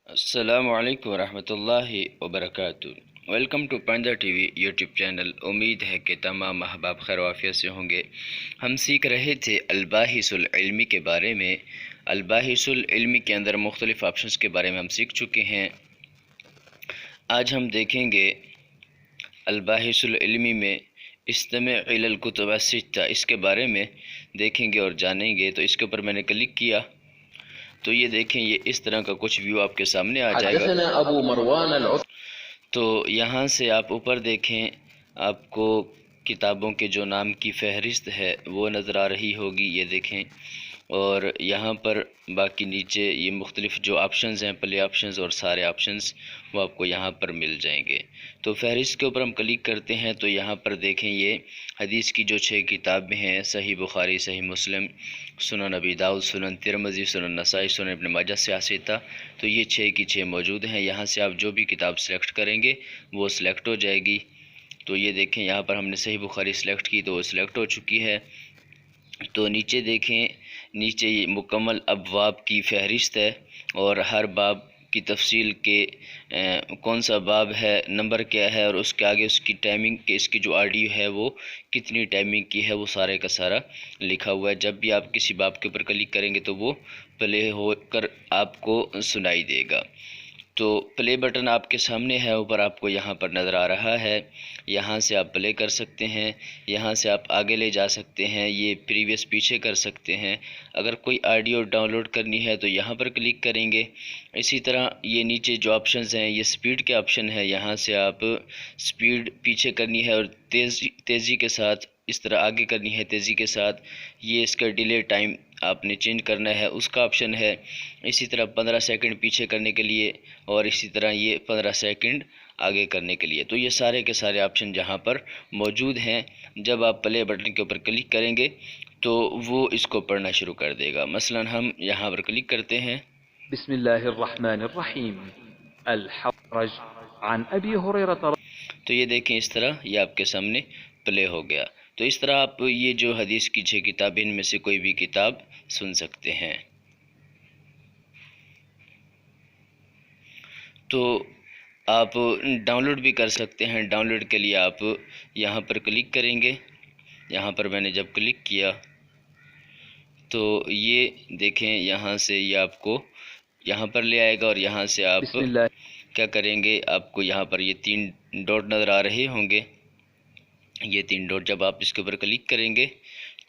السلام علیکم ورحمۃ اللہ وبرکاتہ۔ Welcome to Panda TV YouTube channel. امید ہے کہ تمام احباب خیر وعافیت سے ہوں گے۔ ہم سیکھ رہے تھے الباحث العلمی کے بارے میں۔ الباحث العلمی کے اندر مختلف آپشنز کے بارے میں ہم سیکھ چکے ہیں۔ آج ہم دیکھیں گے الباحث العلمی میں استمع الکتب الستة، اس کے بارے میں دیکھیں گے اور جانیں گے۔ تو اس کے اوپر میں نے کلک کیا تو یہ دیکھیں، یہ اس طرح کا کچھ ویو آپ کے سامنے آ جائے گا۔ تو یہاں سے آپ اوپر دیکھیں، آپ کو کتابوں کے جو نام کی فہرست ہے وہ نظر آ رہی ہوگی، یہ دیکھیں۔ اور یہاں پر باقی نیچے یہ مختلف جو آپشنز ہیں، پلے آپشنز اور سارے آپشنز، وہ آپ کو یہاں پر مل جائیں گے۔ تو فہرست کے اوپر ہم کلک کرتے ہیں تو یہاں پر دیکھیں، یہ حدیث کی جو 6 کتابیں ہیں، صحیح بخاری، صحیح مسلم، سنن ابی داؤد، سنن ترمذی، سنن نسائی، سنن ابن ماجہ، سیاہ ستہ، تو یہ 6 کی 6 موجود ہیں۔ یہاں سے آپ جو بھی کتاب سلیکٹ کریں گے وہ سلیکٹ ہو جائے گی۔ تو یہ دیکھیں، یہاں پر ہم نے صحیح بخاری سلیکٹ کی تو وہ سلیکٹ ہو چکی ہے۔ تو نیچے دیکھیں، نیچے یہ مکمل ابواب کی فہرست ہے اور ہر باب کی تفصیل کے کون سا باب ہے، نمبر کیا ہے، اور اس کے آگے اس کی ٹائمنگ، کہ اس کی جو آڈیو ہے وہ کتنی ٹائمنگ کی ہے، وہ سارے کا سارا لکھا ہوا ہے۔ جب بھی آپ کسی باب کے اوپر کلک کریں گے تو وہ پلے ہو کر آپ کو سنائی دے گا۔ تو پلے بٹن آپ کے سامنے ہے، اوپر آپ کو یہاں پر نظر آ رہا ہے۔ یہاں سے آپ پلے کر سکتے ہیں، یہاں سے آپ آگے لے جا سکتے ہیں، یہ پریویس پیچھے کر سکتے ہیں۔ اگر کوئی آڈیو ڈاؤن لوڈ کرنی ہے تو یہاں پر کلک کریں گے۔ اسی طرح یہ نیچے جو آپشنز ہیں، یہ سپیڈ کے آپشن ہے، یہاں سے آپ سپیڈ پیچھے کرنی ہے اور تیزی کے ساتھ اس طرح آگے کرنی ہے، تیزی کے ساتھ۔ یہ اس کا ڈیلے ٹائم آپ نے چینج کرنا ہے، اس کا آپشن ہے۔ اسی طرح 15 سیکنڈ پیچھے کرنے کے لیے، اور اسی طرح یہ 15 سیکنڈ آگے کرنے کے لیے۔ تو یہ سارے کے سارے آپشن جہاں پر موجود ہیں، جب آپ پلے بٹن کے اوپر کلک کریں گے تو وہ اس کو پڑھنا شروع کر دے گا۔ مثلا ہم یہاں پر کلک کرتے ہیں۔ بسم اللہ الرحمن الرحیم، الحرج عن ابی ہریرہ۔ تو یہ دیکھیں، اس طرح یہ آپ کے سامنے پلے ہو گیا۔ تو اس طرح آپ یہ جو حدیث کی 6 کتابیں، ان میں سے کوئی بھی کتاب سن سکتے ہیں۔ تو آپ ڈاؤن لوڈ بھی کر سکتے ہیں۔ ڈاؤن لوڈ کے لیے آپ یہاں پر کلک کریں گے۔ یہاں پر میں نے جب کلک کیا تو یہ دیکھیں، یہاں سے یہ آپ کو یہاں پر لے آئے گا، اور یہاں سے آپ کیا کریں گے، آپ کو یہاں پر یہ 3 ڈاٹ نظر آ رہے ہوں گے۔ یہ 3 ڈاٹ جب آپ اس کے اوپر کلک کریں گے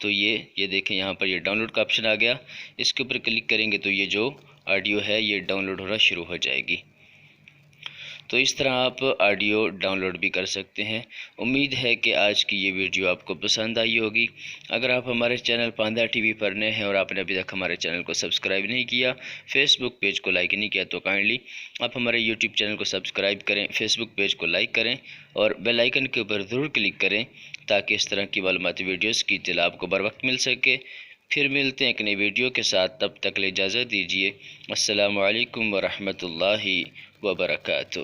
تو یہ دیکھیں، یہاں پر یہ ڈاؤن لوڈ کا آپشن آ گیا۔ اس کے اوپر کلک کریں گے تو یہ جو آڈیو ہے یہ ڈاؤن لوڈ ہونا شروع ہو جائے گی۔ تو اس طرح آپ آڈیو ڈاؤن لوڈ بھی کر سکتے ہیں۔ امید ہے کہ آج کی یہ ویڈیو آپ کو پسند آئی ہوگی۔ اگر آپ ہمارے چینل پاندا ٹی وی پر نئے ہیں اور آپ نے ابھی تک ہمارے چینل کو سبسکرائب نہیں کیا، فیس بک پیج کو لائک نہیں کیا، تو کائنڈلی آپ ہمارے یوٹیوب چینل کو سبسکرائب کریں، فیس بک پیج کو لائک کریں اور بیل آئیکن کے اوپر ضرور کلک کریں، تاکہ اس طرح کی معلوماتی ویڈیوز کی اطلاع آپ کو بر وقت مل سکے۔ پھر ملتے ہیں ایک نئی ویڈیو کے ساتھ، تب تک کے لیے اجازت دیجیے۔ السلام علیکم ورحمۃ اللہ وبرکاتہ۔